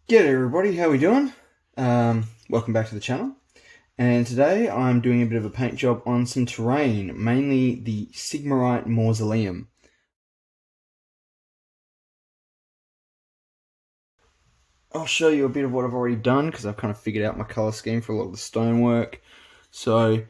G'day everybody, how we doing? Welcome back to the channel. And today I'm doing a bit of a paint job on some terrain, mainly the Sigmarite Mausoleum. I'll show you a bit of what I've already done because I've kind of figured out my colour scheme for a lot of the stonework. So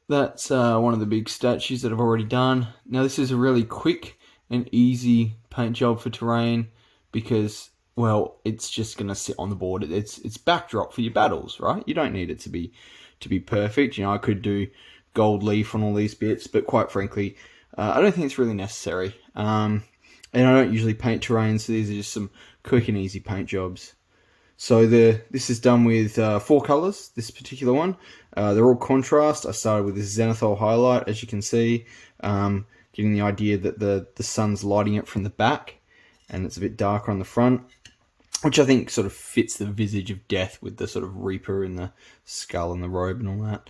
that's one of the big statues that I've already done. Now this is a really quick and easy paint job for terrain because, well, it's just going to sit on the board. It's backdrop for your battles, right? You don't need it to be perfect. You know, I could do gold leaf on all these bits, but quite frankly, I don't think it's really necessary. And I don't usually paint terrain, so these are just some quick and easy paint jobs. So this is done with 4 colours, this particular one. They're all contrast. I started with this zenithal highlight, as you can see, getting the idea that the sun's lighting it from the back, and it's a bit darker on the front, which I think sort of fits the visage of death with the sort of reaper and the skull and the robe and all that.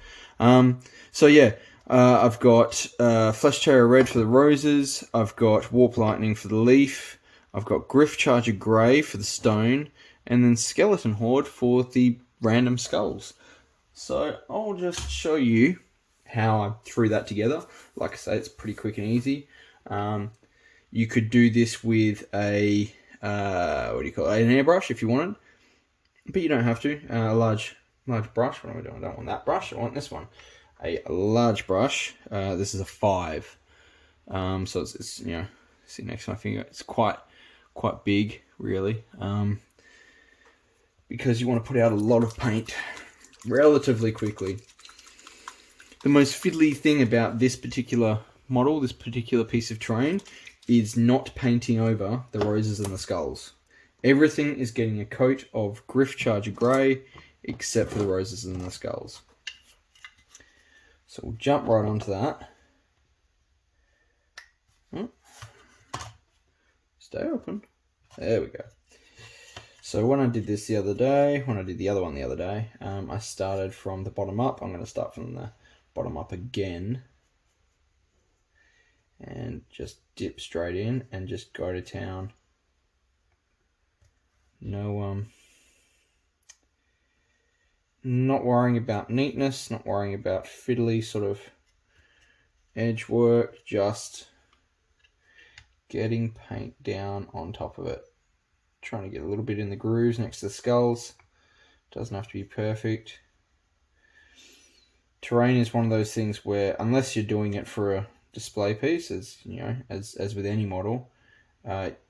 So yeah, I've got Flesh Terror Red for the roses, I've got Warp Lightning for the leaf, I've got Griff Charger Grey for the stone, and then Skeleton Horde for the random skulls. So I'll just show you how I threw that together. Like I say, it's pretty quick and easy. You could do this with a what do you call it? An airbrush if you wanted, but you don't have to. A large brush. What am I doing? I don't want that brush. I want this one. A large brush. This is a 5. So it's you know, see next to my finger. It's quite big, really. Because you want to put out a lot of paint relatively quickly. The most fiddly thing about this particular model, this particular piece of terrain, is not painting over the roses and the skulls. Everything is getting a coat of Griff Charger Grey, except for the roses and the skulls. So we'll jump right onto that. Stay open. There we go. So when I did this the other day, when I did the other one the other day, I started from the bottom up. I'm going to start from the bottom up again. And just dip straight in and just go to town. No, not worrying about neatness, not worrying about fiddly sort of edge work, just getting paint down on top of it. Trying to get a little bit in the grooves next to the skulls. Doesn't have to be perfect. Terrain is one of those things where, unless you're doing it for a display piece, as you know, as with any model,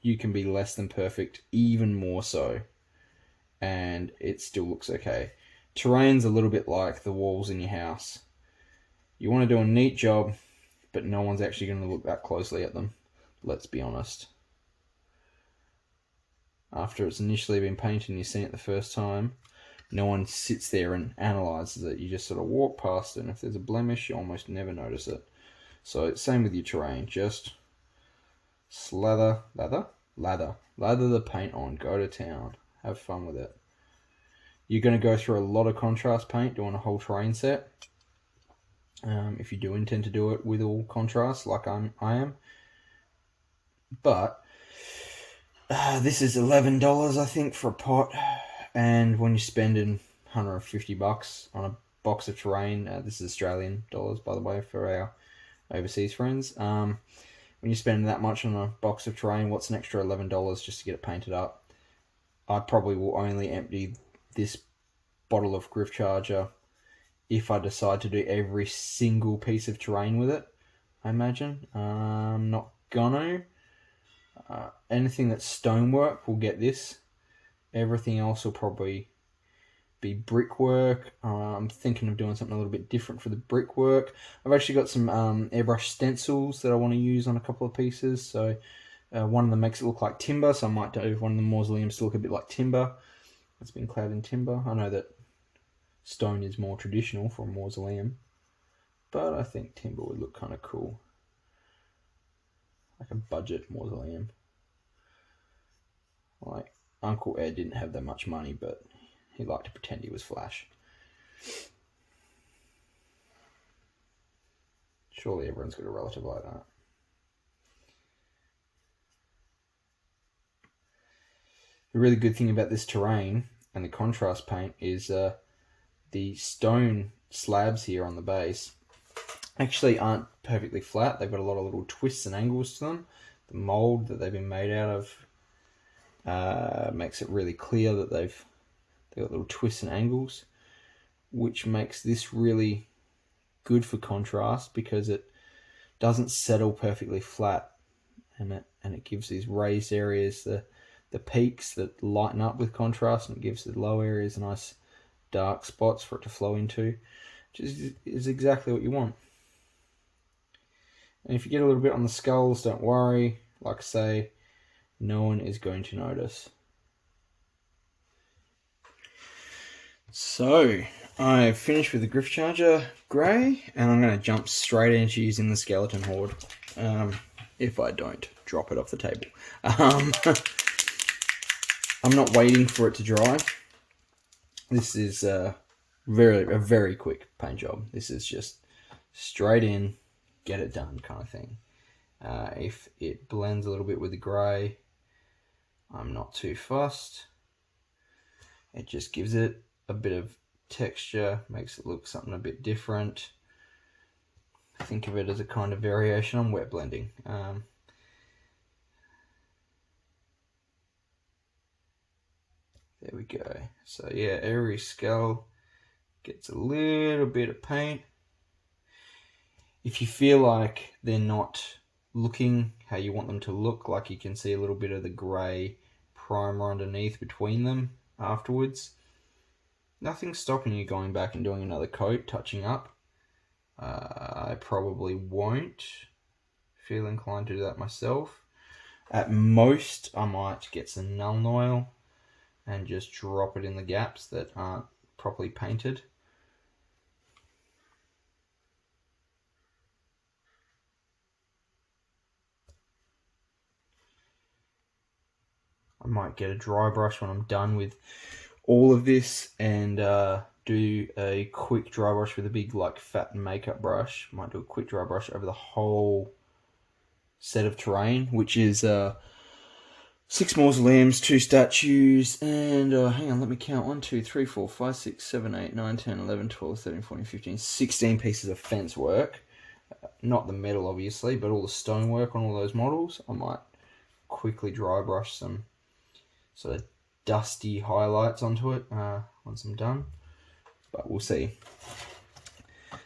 you can be less than perfect, even more so, and it still looks okay. Terrain's a little bit like the walls in your house. You want to do a neat job, but no one's actually going to look that closely at them. Let's be honest. After it's initially been painted and you've seen it the first time, no one sits there and analyzes it. You just sort of walk past it, and if there's a blemish, you almost never notice it. So same with your terrain. Just lather the paint on. Go to town. Have fun with it. You're going to go through a lot of contrast paint doing a whole terrain set. If you do intend to do it with all contrast, like I am. But this is $11, I think, for a pot. And when you're spending $150 on a box of terrain, this is Australian dollars, by the way, for our overseas friends. When you're spending that much on a box of terrain, what's an extra $11 just to get it painted up? I probably will only empty this bottle of Griff Charger if I decide to do every single piece of terrain with it, I imagine. I'm not gonna. Anything that's stonework will get this. Everything else will probably be brickwork. I'm thinking of doing something a little bit different for the brickwork. I've actually got some airbrush stencils that I want to use on a couple of pieces. So one of them makes it look like timber, so I might do one of the mausoleums to look a bit like timber. It's been clad in timber. I know that stone is more traditional for a mausoleum, but I think timber would look kind of cool. Like a budget mausoleum. Like, Uncle Ed didn't have that much money, but he liked to pretend he was Flash. Surely everyone's got a relative like that. The really good thing about this terrain and the contrast paint is the stone slabs here on the base actually aren't perfectly flat. They've got a lot of little twists and angles to them. The mold that they've been made out of makes it really clear that they've got little twists and angles, which makes this really good for contrast because it doesn't settle perfectly flat, and it gives these raised areas the peaks that lighten up with contrast, and it gives the low areas nice dark spots for it to flow into, which is exactly what you want. And if you get a little bit on the skulls, don't worry. Like I say, no one is going to notice. So, I've finished with the Griff Charger Grey, and I'm going to jump straight into using the Skeleton Horde. If I don't drop it off the table. I'm not waiting for it to dry. This is a very quick paint job. This is just straight in, get it done kind of thing. If it blends a little bit with the grey, I'm not too fussed. It just gives it a bit of texture, makes it look something a bit different. Think of it as a kind of variation on wet blending. There we go. So yeah, every skull gets a little bit of paint. If you feel like they're not looking how you want them to look, like you can see a little bit of the grey primer underneath between them afterwards, nothing's stopping you going back and doing another coat, touching up. I probably won't feel inclined to do that myself. At most, I might get some Nuln Oil and just drop it in the gaps that aren't properly painted. I might get a dry brush when I'm done with all of this and do a quick dry brush with a big like fat makeup brush. Might do a quick dry brush over the whole set of terrain, which is 6 mausoleums, 2 statues, and hang on, let me count. 1, 2, 3, 4, 5, 6, 7, 8, 9, 10, 11, 12, 13, 14, 15, 16 pieces of fence work. Not the metal, obviously, but all the stonework on all those models. I might quickly dry brush some sort of dusty highlights onto it once I'm done. But we'll see.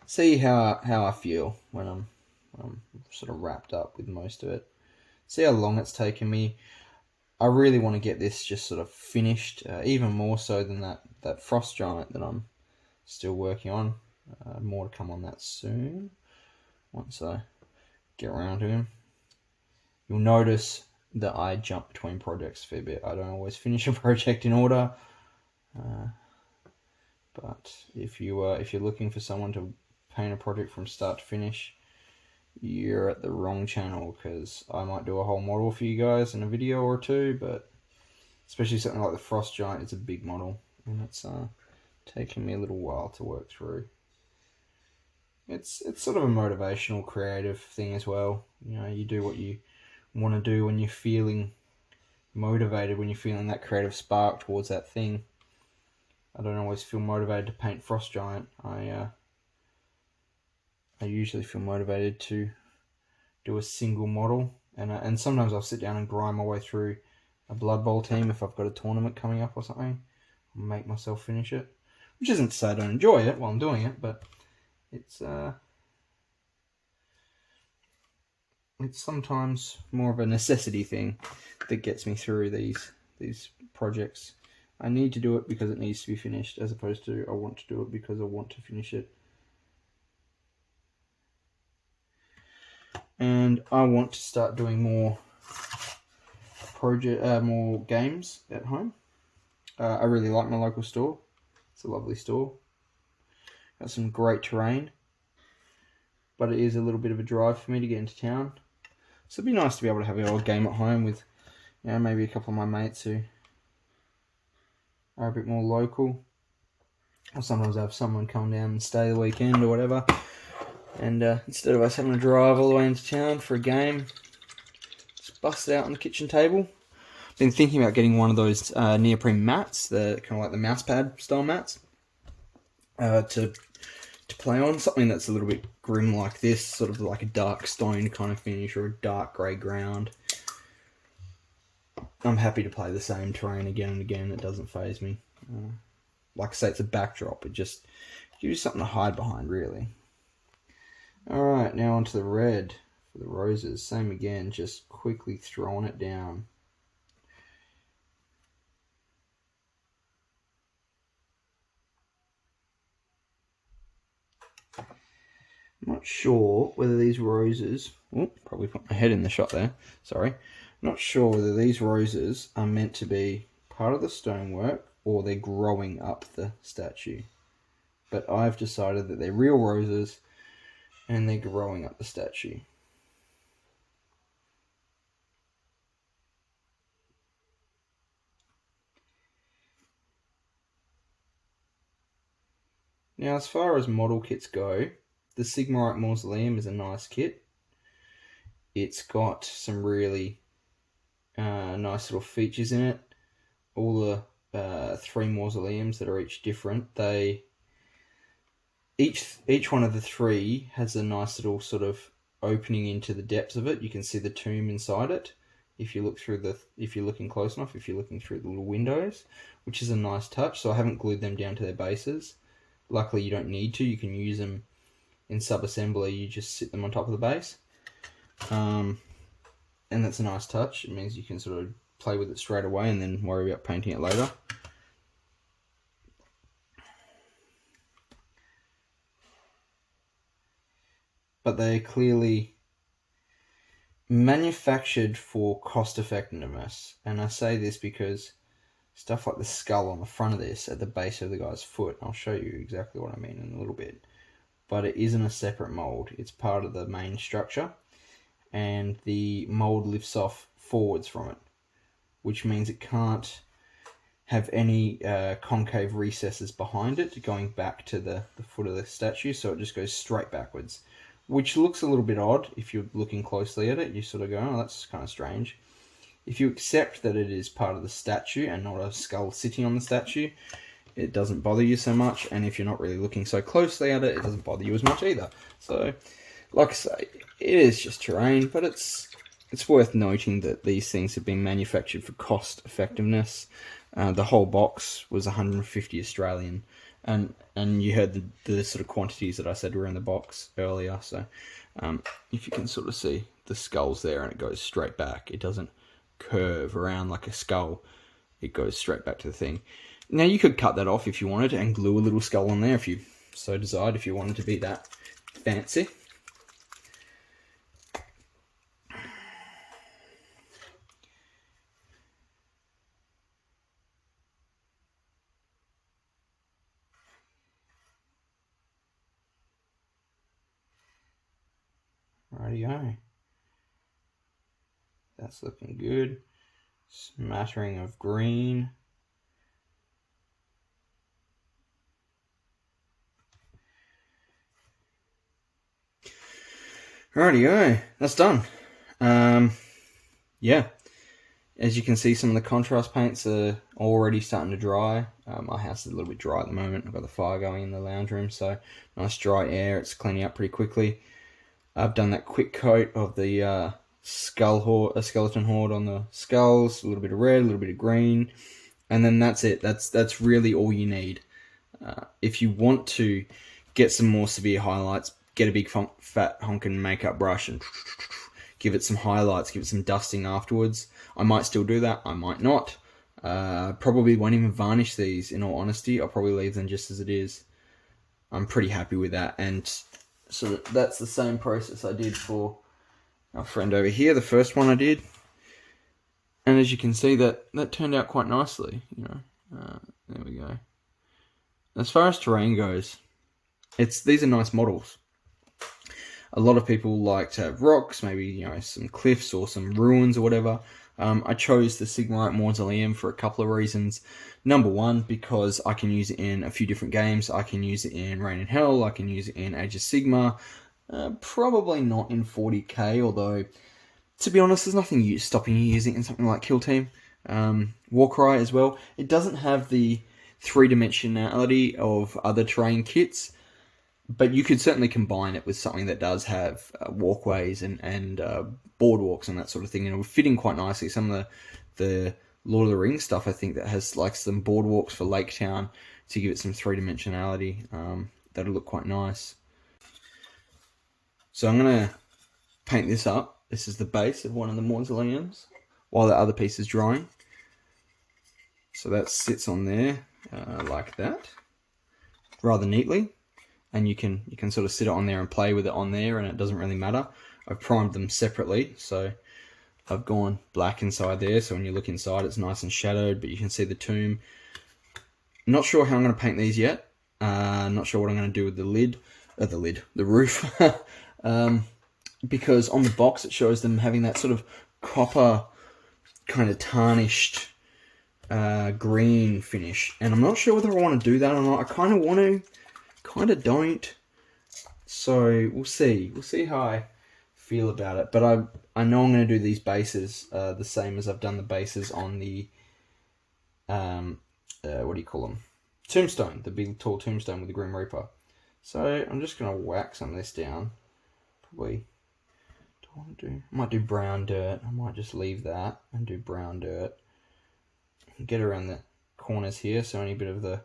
See how I feel when I'm sort of wrapped up with most of it. See how long it's taken me. I really want to get this just sort of finished, even more so than that frost giant that I'm still working on. More to come on that soon, once I get around to him. You'll notice that I jump between projects a fair bit. I don't always finish a project in order. But if you're looking for someone to paint a project from start to finish, you're at the wrong channel, because I might do a whole model for you guys in a video or two, but especially something like the Frost Giant, it's a big model, and it's taking me a little while to work through. It's sort of a motivational, creative thing as well. You know, you do what you want to do when you're feeling motivated, when you're feeling that creative spark towards that thing. I don't always feel motivated to paint Frost Giant. I usually feel motivated to do a single model, and sometimes I'll sit down and grind my way through a Blood Bowl team if I've got a tournament coming up or something. I'll make myself finish it, which isn't to say I don't enjoy it while I'm doing it, but it's sometimes more of a necessity thing that gets me through these projects. I need to do it because it needs to be finished, as opposed to I want to do it because I want to finish it. And I want to start doing more more games at home. I really like my local store. It's a lovely store. Got some great terrain, but it is a little bit of a drive for me to get into town. So it'd be nice to be able to have an old game at home with, you know, maybe a couple of my mates who are a bit more local. Or sometimes I have someone come down and stay the weekend or whatever. And instead of us having to drive all the way into town for a game, just bust it out on the kitchen table. been thinking about getting one of those neoprene mats, the kind of like the mouse pad style mats, to play on. Something that's a little bit grim like this, sort of like a dark stone kind of finish or a dark grey ground. I'm happy to play the same terrain again and again. It doesn't faze me. Like I say, it's a backdrop. It just gives you something to hide behind, really. Alright, now onto the red for the roses. Same again, just quickly throwing it down. I'm not sure whether these roses... Oh, probably put my head in the shot there. Sorry. Not sure whether these roses are meant to be part of the stonework or they're growing up the statue. But I've decided that they're real roses and they're growing up the statue. Now, as far as model kits go, the Sigmarite Mausoleum is a nice kit. It's got some really nice little features in it. All the 3 mausoleums that are each different, each one of the 3 has a nice little sort of opening into the depths of it. You can see the tomb inside it if you look through if you're looking close enough, if you're looking through the little windows, which is a nice touch. So I haven't glued them down to their bases. Luckily, you don't need to. You can use them in sub-assembly. You just sit them on top of the base. And that's a nice touch. It means you can sort of play with it straight away and then worry about painting it later. But they're clearly manufactured for cost effectiveness. And I say this because stuff like the skull on the front of this at the base of the guy's foot, I'll show you exactly what I mean in a little bit, but it isn't a separate mold. It's part of the main structure, and the mold lifts off forwards from it, which means it can't have any concave recesses behind it going back to the foot of the statue, so it just goes straight backwards, which looks a little bit odd if you're looking closely at it. You sort of go, oh, that's kind of strange. If you accept that it is part of the statue and not a skull sitting on the statue, it doesn't bother you so much, and if you're not really looking so closely at it, it doesn't bother you as much either. So, like I say, it is just terrain, but it's worth noting that these things have been manufactured for cost effectiveness. The whole box was 150 Australian, and you heard the sort of quantities that I said were in the box earlier. So, if you can sort of see the skulls there, and it goes straight back. It doesn't curve around like a skull. It goes straight back to the thing. Now, you could cut that off if you wanted and glue a little skull on there if you so desired, if you wanted to be that fancy. Rightio. That's looking good. Smattering of green. Rightio, that's done. Yeah, as you can see, some of the contrast paints are already starting to dry. My house is a little bit dry at the moment. I've got the fire going in the lounge room, so nice dry air. It's cleaning up pretty quickly. I've done that quick coat of the skeleton horde on the skulls, a little bit of red, a little bit of green, and then that's it. That's really all you need. If you want to get some more severe highlights, get a big fat honking makeup brush and give it some highlights, give it some dusting afterwards. I might still do that, I might not. Probably won't even varnish these, in all honesty. I'll probably leave them just as it is. I'm pretty happy with that, and so that's the same process I did for our friend over here, the first one I did. And as you can see, that turned out quite nicely, you know. There we go. As far as terrain goes, these are nice models. A lot of people like to have rocks, maybe, you know, some cliffs or some ruins or whatever. I chose the Sigmarite Mausoleum for a couple of reasons. Number one, because I can use it in a few different games. I can use it in Reign in Hell, I can use it in Age of Sigmar. Probably not in 40k, although, to be honest, there's nothing stopping you using it in something like Kill Team. Warcry as well. It doesn't have the three-dimensionality of other terrain kits, but you could certainly combine it with something that does have walkways and boardwalks and that sort of thing, and it would fit in quite nicely. Some of the Lord of the Rings stuff, I think, that has like some boardwalks for Lake Town to give it some three-dimensionality. That'll look quite nice. So I'm going to paint this up. This is the base of one of the mausoleums while the other piece is drying. So that sits on there like that, rather neatly. And you can sort of sit it on there and play with it on there, and it doesn't really matter. I've primed them separately, so I've gone black inside there, so when you look inside it's nice and shadowed, but you can see the tomb. Not sure how I'm going to paint these yet. Not sure what I'm going to do with the roof. Because on the box it shows them having that sort of copper kind of tarnished green finish, and I'm not sure whether I want to do that or not. I kind of want to, kind of don't. So we'll see how I feel about it. But I know I'm going to do these bases the same as I've done the bases on the what do you call them? Tombstone, the big tall tombstone with the Grim Reaper. So I'm just going to whack some of this down. Probably. I might do brown dirt. I might just leave that and do brown dirt. Get around the corners here, so any bit of the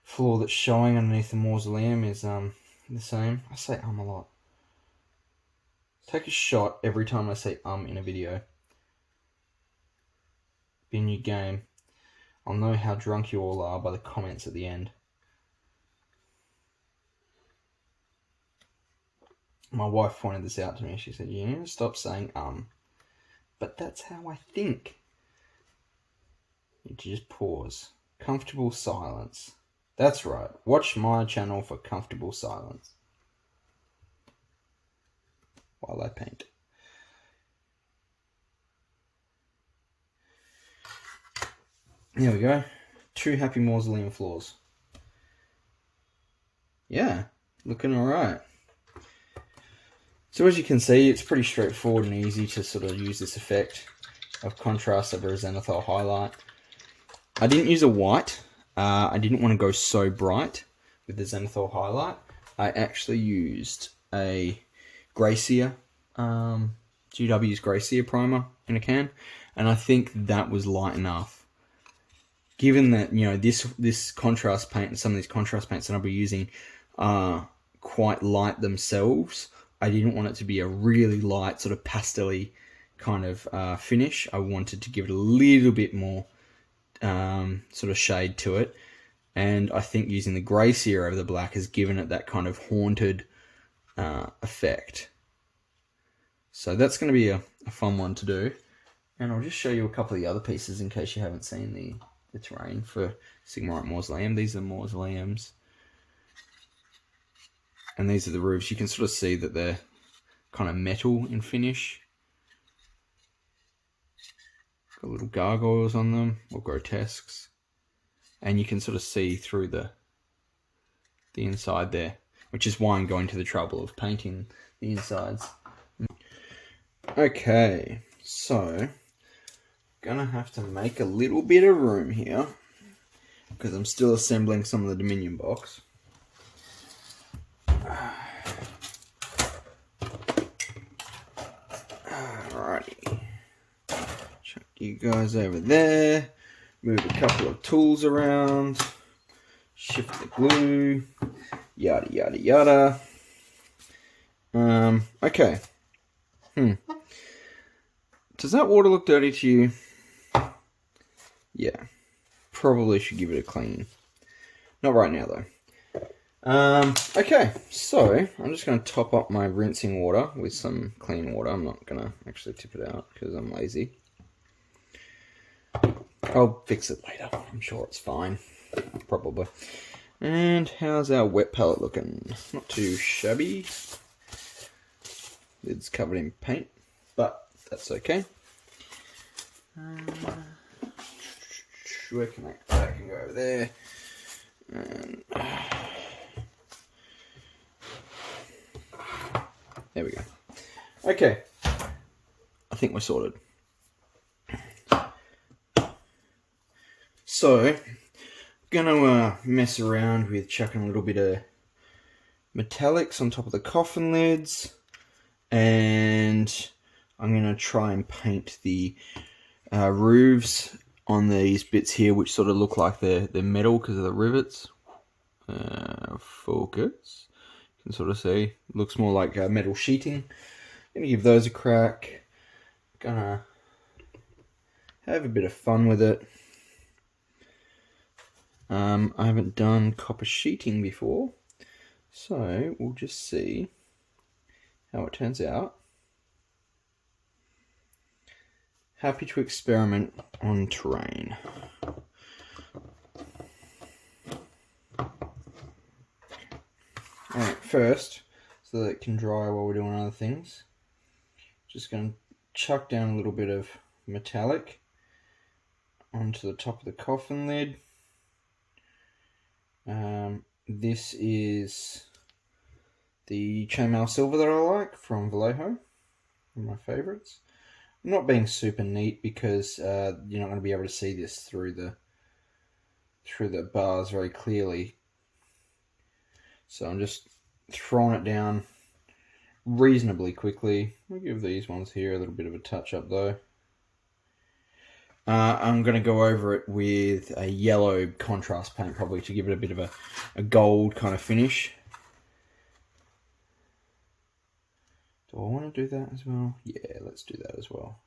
floor that's showing underneath the mausoleum is the same. I say a lot. Take a shot every time I say in a video. Be a new game. I'll know how drunk you all are by the comments at the end. My wife pointed this out to me. She said, you need to stop saying But that's how I think. You need to just pause. Comfortable silence. That's right. Watch my channel for comfortable silence while I paint. There we go. 2 happy mausoleum floors. Yeah, looking alright. So as you can see, it's pretty straightforward and easy to sort of use this effect of contrast over a zenithal highlight. I didn't use a white. I didn't want to go so bright with the zenithal highlight. I actually used a Gracia, GW's Gracia primer in a can, and I think that was light enough. Given that, you know, this contrast paint and some of these contrast paints that I'll be using are quite light themselves, I didn't want it to be a really light sort of pastel-y kind of finish. I wanted to give it a little bit more sort of shade to it, and I think using the Gracia over the black has given it that kind of haunted effect. So that's going to be a fun one to do, and I'll just show you a couple of the other pieces in case you haven't seen the terrain for Sigmarite Mausoleum. These are mausoleums, and these are the roofs. You can sort of see that they're kind of metal in finish. Got little gargoyles on them, or grotesques, and you can sort of see through the inside there, which is why I'm going to the trouble of painting the insides. Okay, so gonna have to make a little bit of room here because I'm still assembling some of the Dominion box. Alrighty. Chuck you guys over there. Move a couple of tools around. Shift the glue. Yada yada yada. Okay. Does that water look dirty to you? Yeah. Probably should give it a clean. Not right now though. Okay, so I'm just going to top up my rinsing water with some clean water. I'm not going to actually tip it out because I'm lazy. I'll fix it later. I'm sure it's fine. Probably. And how's our wet palette looking? Not too shabby. Lid's covered in paint, but that's okay. Where can that can go over there. And there we go. Okay, I think we're sorted. So, gonna mess around with chucking a little bit of metallics on top of the coffin lids, and I'm gonna try and paint the roofs on these bits here, which sort of look like they're metal because of the rivets. Focus. You can sort of see, looks more like metal sheeting. Gonna give those a crack. Gonna have a bit of fun with it. I haven't done copper sheeting before, so we'll just see how it turns out. Happy to experiment on terrain. Alright, first, so that it can dry while we're doing other things, just going to chuck down a little bit of metallic onto the top of the coffin lid. This is the chainmail silver that I like from Vallejo, one of my favourites. I'm not being super neat because you're not going to be able to see this through the bars very clearly. So I'm just throwing it down reasonably quickly. I'll give these ones here a little bit of a touch up though. I'm going to go over it with a yellow contrast paint probably to give it a bit of a gold kind of finish. Do I want to do that as well? Yeah, let's do that as well.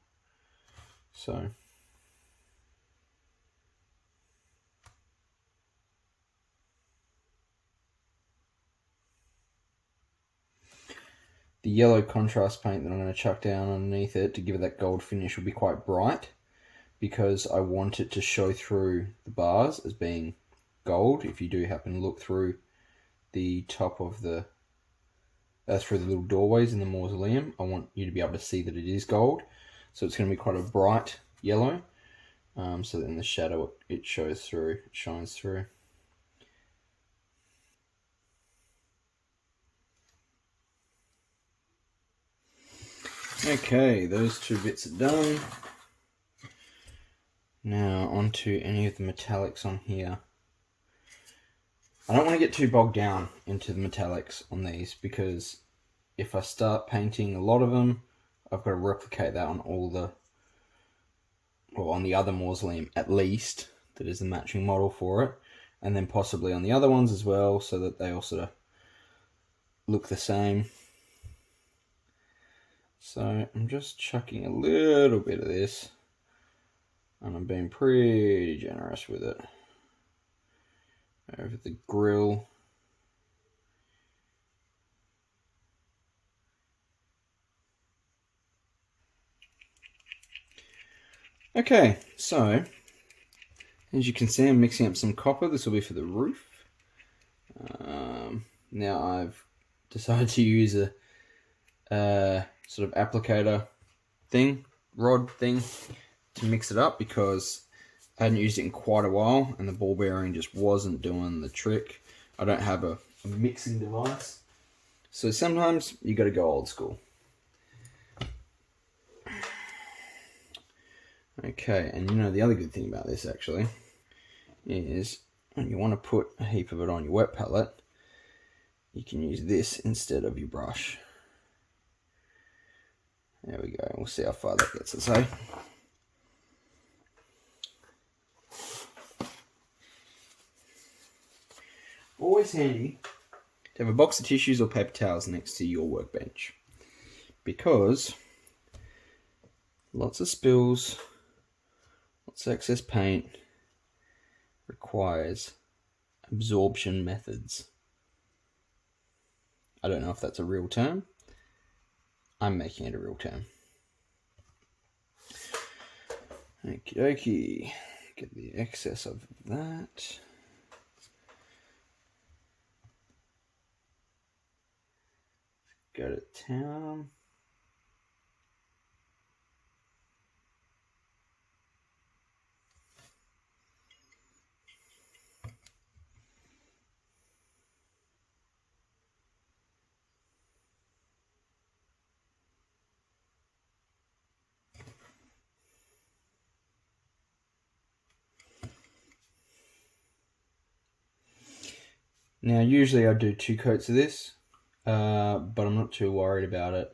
So the yellow contrast paint that I'm going to chuck down underneath it to give it that gold finish will be quite bright, because I want it to show through the bars as being gold. If you do happen to look through the top of the through the little doorways in the mausoleum, I want you to be able to see that it is gold. So it's going to be quite a bright yellow, so that in the shadow it shows through, it shines through. Okay, those two bits are done. Now onto any of the metallics on here. I don't want to get too bogged down into the metallics on these, because if I start painting a lot of them, I've got to replicate that on on the other mausoleum at least, that is the matching model for it, and then possibly on the other ones as well, so that they all sort of look the same. So I'm just chucking a little bit of this, and I'm being pretty generous with it over the grill. Okay, so as you can see, I'm mixing up some copper. This will be for the roof. Now I've decided to use a sort of applicator thing, rod thing, to mix it up, because I hadn't used it in quite a while and the ball bearing just wasn't doing the trick. I don't have a mixing device, so sometimes you got to go old school. Okay, and you know the other good thing about this actually is when you want to put a heap of it on your wet palette, you can use this instead of your brush. There we go. We'll see how far that gets us, eh? Always handy to have a box of tissues or paper towels next to your workbench, because lots of spills, lots of excess paint requires absorption methods. I don't know if that's a real term. I'm making it a real term. Okie dokie. Get the excess of that. Go to town. Now usually I do 2 coats of this, but I'm not too worried about it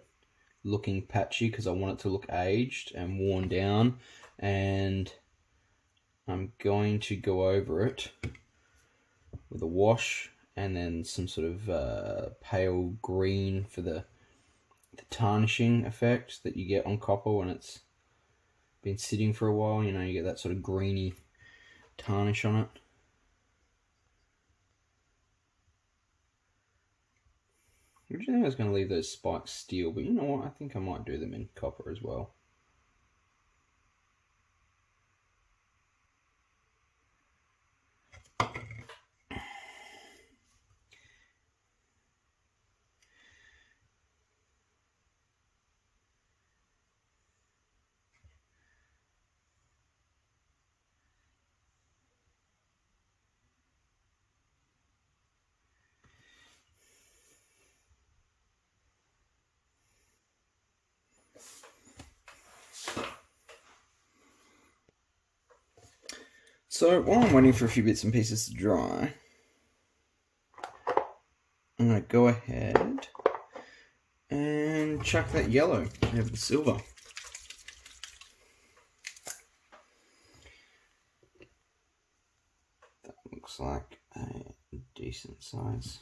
looking patchy because I want it to look aged and worn down, and I'm going to go over it with a wash and then some sort of pale green for the tarnishing effect that you get on copper when it's been sitting for a while. You know, you get that sort of greeny tarnish on it. Originally I was going to leave those spikes steel, but you know what, I think I might do them in copper as well. So while I'm waiting for a few bits and pieces to dry, I'm going to go ahead and chuck that yellow over the silver. That looks like a decent size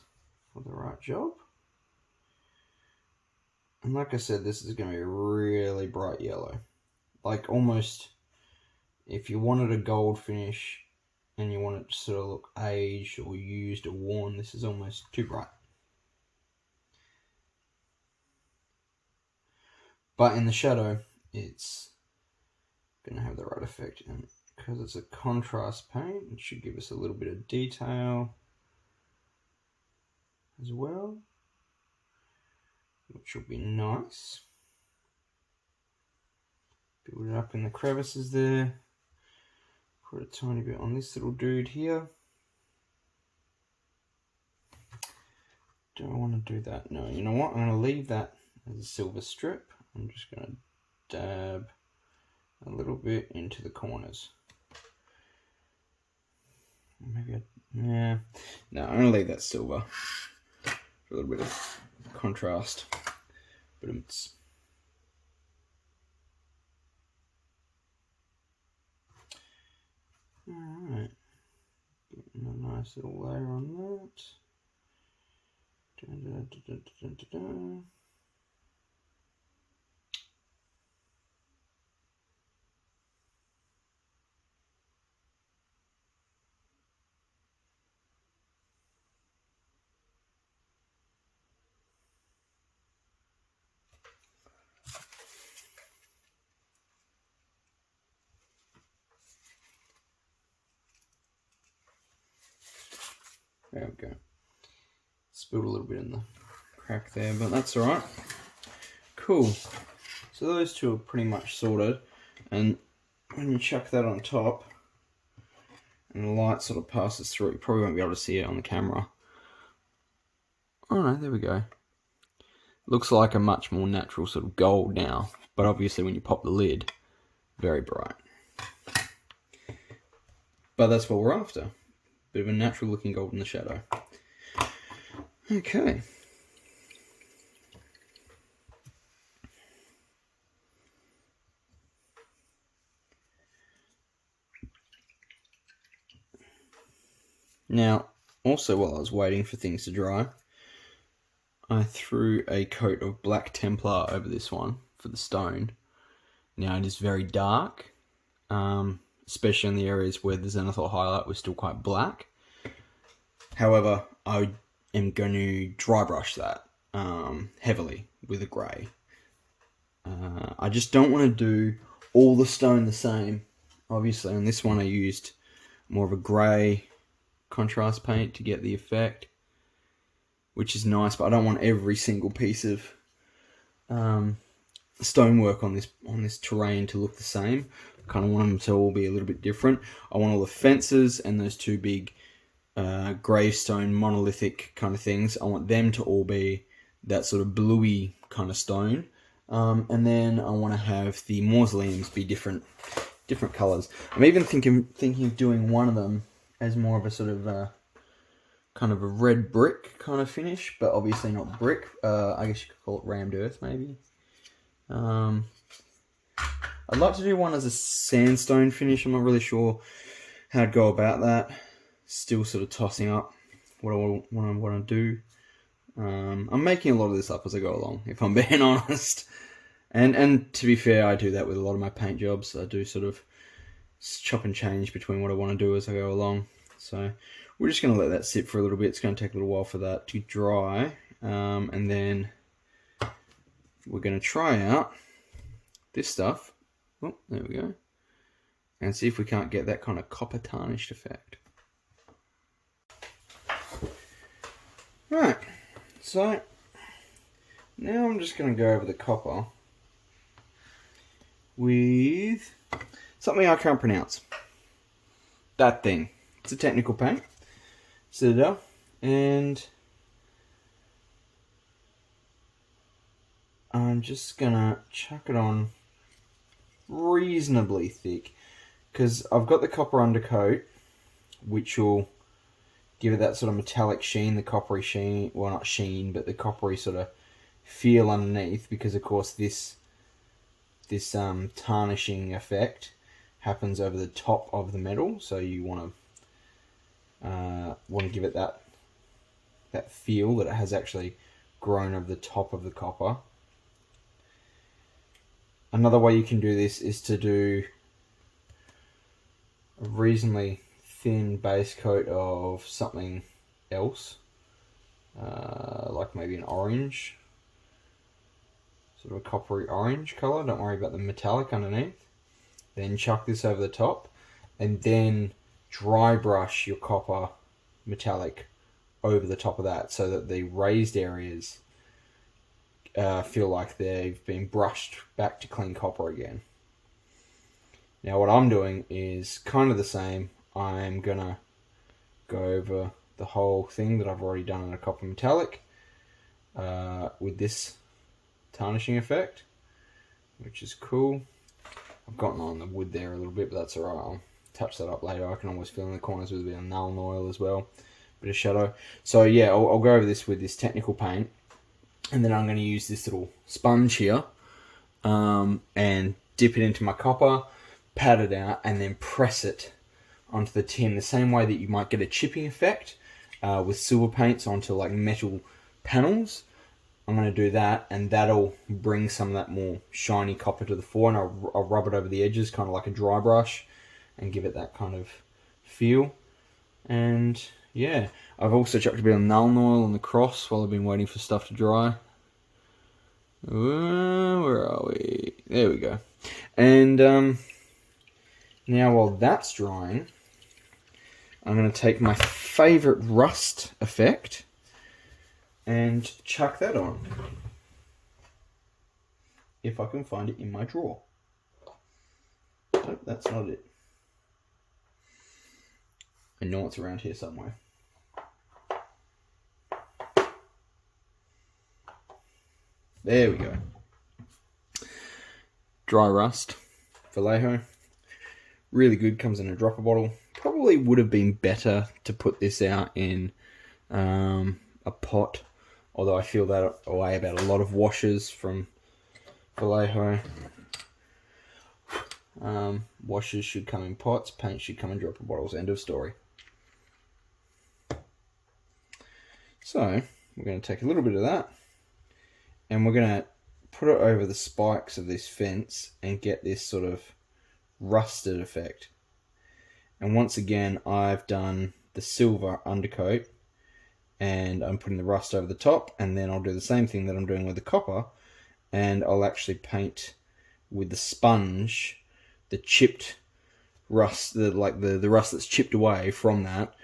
for the right job. And like I said, this is going to be a really bright yellow. Like almost, if you wanted a gold finish and you want it to sort of look aged or used or worn, this is almost too bright. But in the shadow, it's going to have the right effect. And because it's a contrast paint, it should give us a little bit of detail as well, which will be nice. Build it up in the crevices there. Put a tiny bit on this little dude here. Do I want to do that? No, you know what? I'm going to leave that as a silver strip. I'm just going to dab a little bit into the corners. Maybe yeah. No, I'm going to leave that silver for a little bit of contrast. But it's alright. Getting a nice little layer on that. There we go. Spilled a little bit in the crack there, but that's alright. Cool. So those two are pretty much sorted, and when you chuck that on top and the light sort of passes through, you probably won't be able to see it on the camera. Oh no, there we go. Looks like a much more natural sort of gold now, but obviously when you pop the lid, very bright. But that's what we're after. Bit of a natural looking gold in the shadow. Okay. Now, also while I was waiting for things to dry, I threw a coat of black Templar over this one for the stone. Now it is very dark, especially in the areas where the zenithal highlight was still quite black. However, I am going to dry brush that heavily with a grey. I just don't want to do all the stone the same. Obviously on this one I used more of a grey contrast paint to get the effect, which is nice, but I don't want every single piece of stonework on this terrain to look the same. I kind of want them to all be a little bit different. I want all the fences and those two big gravestone monolithic kind of things, I want them to all be that sort of bluey kind of stone. And then I want to have the mausoleums be different colours. I'm even thinking of doing one of them as more of a sort of kind of a red brick kind of finish, but obviously not brick. I guess you could call it rammed earth, maybe. I'd like to do one as a sandstone finish. I'm not really sure how I'd go about that. Still sort of tossing up what I want to do. I'm making a lot of this up as I go along, if I'm being honest. And to be fair, I do that with a lot of my paint jobs. I do sort of chop and change between what I want to do as I go along. So we're just going to let that sit for a little bit. It's going to take a little while for that to dry. And then we're going to try out this stuff. Oh, there we go. And see if we can't get that kind of copper tarnished effect. Right, so now I'm just going to go over the copper with something I can't pronounce. That thing. It's a technical paint. Citadel. And I'm just going to chuck it on reasonably thick, because I've got the copper undercoat, which will give it that sort of metallic sheen, the coppery sheen, well, not sheen, but the coppery sort of feel underneath, because of course this tarnishing effect happens over the top of the metal, so you want to give it that feel that it has actually grown over the top of the copper. Another way you can do this is to do a reasonably thin base coat of something else, like maybe an orange, sort of a coppery orange color. Don't worry about the metallic underneath. Then chuck this over the top, and then dry brush your copper metallic over the top of that, so that the raised areas feel like they've been brushed back to clean copper again. Now what I'm doing is kind of the same. I'm gonna go over the whole thing that I've already done in a copper metallic with this tarnishing effect, which is cool. I've gotten on the wood there a little bit, but that's alright. I'll touch that up later. I can always fill in the corners with a bit of Nuln oil as well, bit of shadow. So yeah, I'll go over this with this technical paint, and then I'm going to use this little sponge here and dip it into my copper, pat it out, and then press it onto the tin, the same way that you might get a chipping effect with silver paints onto like metal panels. I'm going to do that, and that'll bring some of that more shiny copper to the fore, and I'll rub it over the edges, kind of like a dry brush, and give it that kind of feel. And yeah, I've also chucked a bit of Nuln oil on the cross while I've been waiting for stuff to dry. Where are we? There we go. And now while that's drying, I'm going to take my favourite rust effect and chuck that on. If I can find it in my drawer. Nope, that's not it. I know it's around here somewhere. There we go. Dry rust. Vallejo. Really good, comes in a dropper bottle. Probably would have been better to put this out in a pot, although I feel that way about a lot of washes from Vallejo. Washes should come in pots, paint should come in dropper bottles, end of story. So, we're going to take a little bit of that, and we're going to put it over the spikes of this fence and get this sort of rusted effect. And once again, I've done the silver undercoat, and I'm putting the rust over the top, and then I'll do the same thing that I'm doing with the copper, and I'll actually paint with the sponge the chipped rust, the rust that's chipped away from that,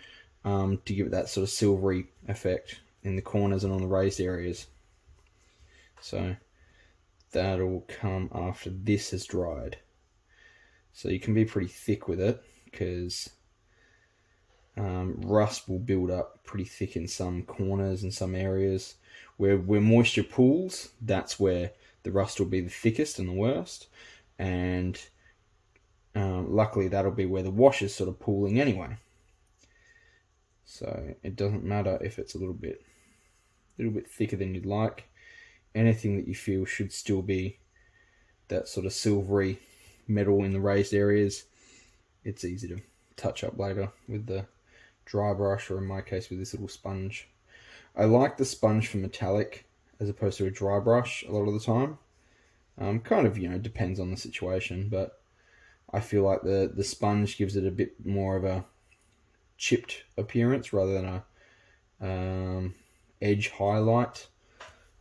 to give it that sort of silvery effect in the corners and on the raised areas. So that'll come after this has dried. So you can be pretty thick with it, because rust will build up pretty thick in some corners and some areas. Where moisture pools, that's where the rust will be the thickest and the worst. And luckily that'll be where the wash is sort of pooling anyway. So it doesn't matter if it's a little bit thicker than you'd like. Anything that you feel should still be that sort of silvery metal in the raised areas, it's easy to touch up later with the dry brush, or in my case with this little sponge. I like the sponge for metallic as opposed to a dry brush a lot of the time. Kind of, depends on the situation, but I feel like the sponge gives it a bit more of a chipped appearance rather than a edge highlight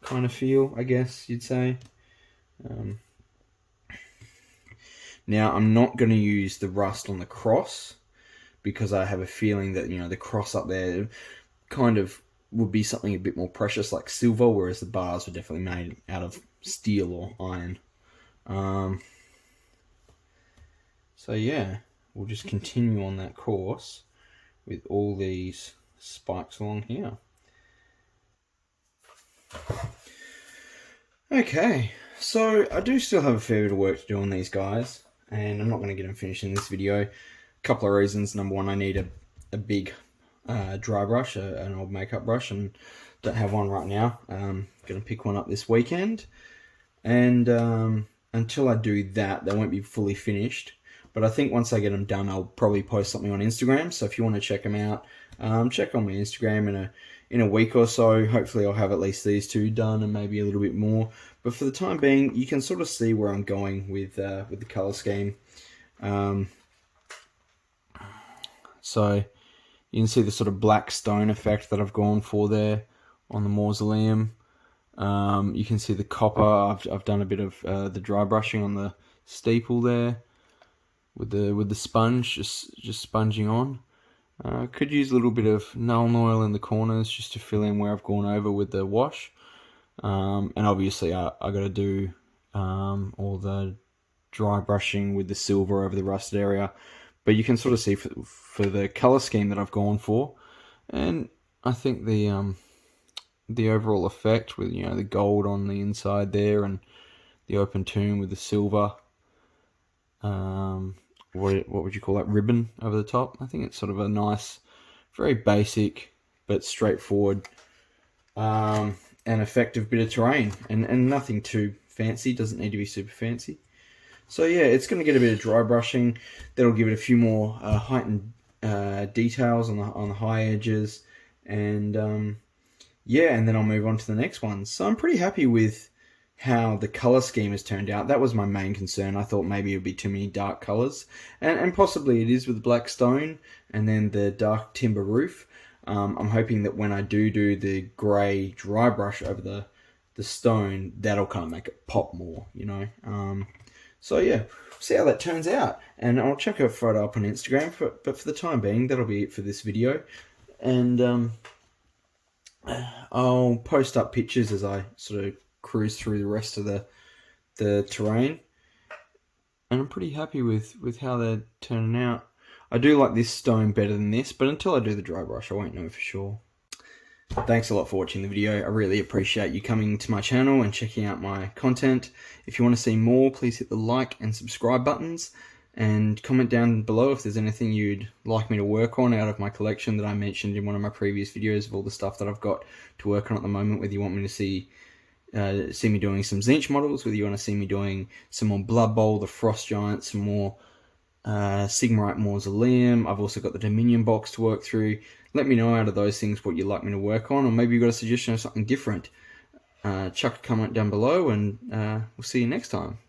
kind of feel, I guess you'd say. Now, I'm not going to use the rust on the cross because I have a feeling that, the cross up there kind of would be something a bit more precious like silver, whereas the bars were definitely made out of steel or iron. So yeah, we'll just continue on that course with all these spikes along here. Okay, so I do still have a fair bit of work to do on these guys, and I'm not going to get them finished in this video. A couple of reasons. Number one, I need a big dry brush, an old makeup brush, and don't have one right now. Going to pick one up this weekend, and until I do that, they won't be fully finished. But I think once I get them done, I'll probably post something on Instagram. So if you want to check them out, check on my Instagram in a week or so. Hopefully I'll have at least these two done and maybe a little bit more. But for the time being, you can sort of see where I'm going with the color scheme. So you can see the sort of black stone effect that I've gone for there on the mausoleum. You can see the copper. I've done a bit of the dry brushing on the steeple there with the sponge, just sponging on. Could use a little bit of Nuln Oil in the corners just to fill in where I've gone over with the wash. And obviously I got to do all the dry brushing with the silver over the rusted area. But you can sort of see for the color scheme that I've gone for, and I think the overall effect with the gold on the inside there and the open tomb with the silver. What would you call that, ribbon over the top? I think it's sort of a nice, very basic but straightforward and effective bit of terrain, and nothing too fancy. Doesn't need to be super fancy. So yeah, it's going to get a bit of dry brushing. That'll give it a few more heightened details on the high edges, and yeah, and then I'll move on to the next one. So I'm pretty happy with how the color scheme has turned out. That was my main concern. I thought maybe it would be too many dark colors, and possibly it is with the black stone and then the dark timber roof. I'm hoping that when I do the grey dry brush over the stone, that'll kind of make it pop more, So yeah, see how that turns out, and I'll check a photo up on Instagram. But for the time being, that'll be it for this video, and I'll post up pictures as I sort of cruise through the rest of the terrain, and I'm pretty happy with how they're turning out. I do like this stone better than this, but until I do the dry brush, I won't know for sure. Thanks a lot for watching the video. I really appreciate you coming to my channel and checking out my content. If you want to see more, please hit the like and subscribe buttons, and comment down below if there's anything you'd like me to work on out of my collection that I mentioned in one of my previous videos of all the stuff that I've got to work on at the moment. Whether you want me to see me doing some Zinch models, whether you want to see me doing some more Blood Bowl, the Frost Giant, some more Sigmarite Mausoleum. I've also got the Dominion box to work through. Let me know out of those things what you'd like me to work on, or maybe you've got a suggestion of something different. Chuck a comment down below, and we'll see you next time.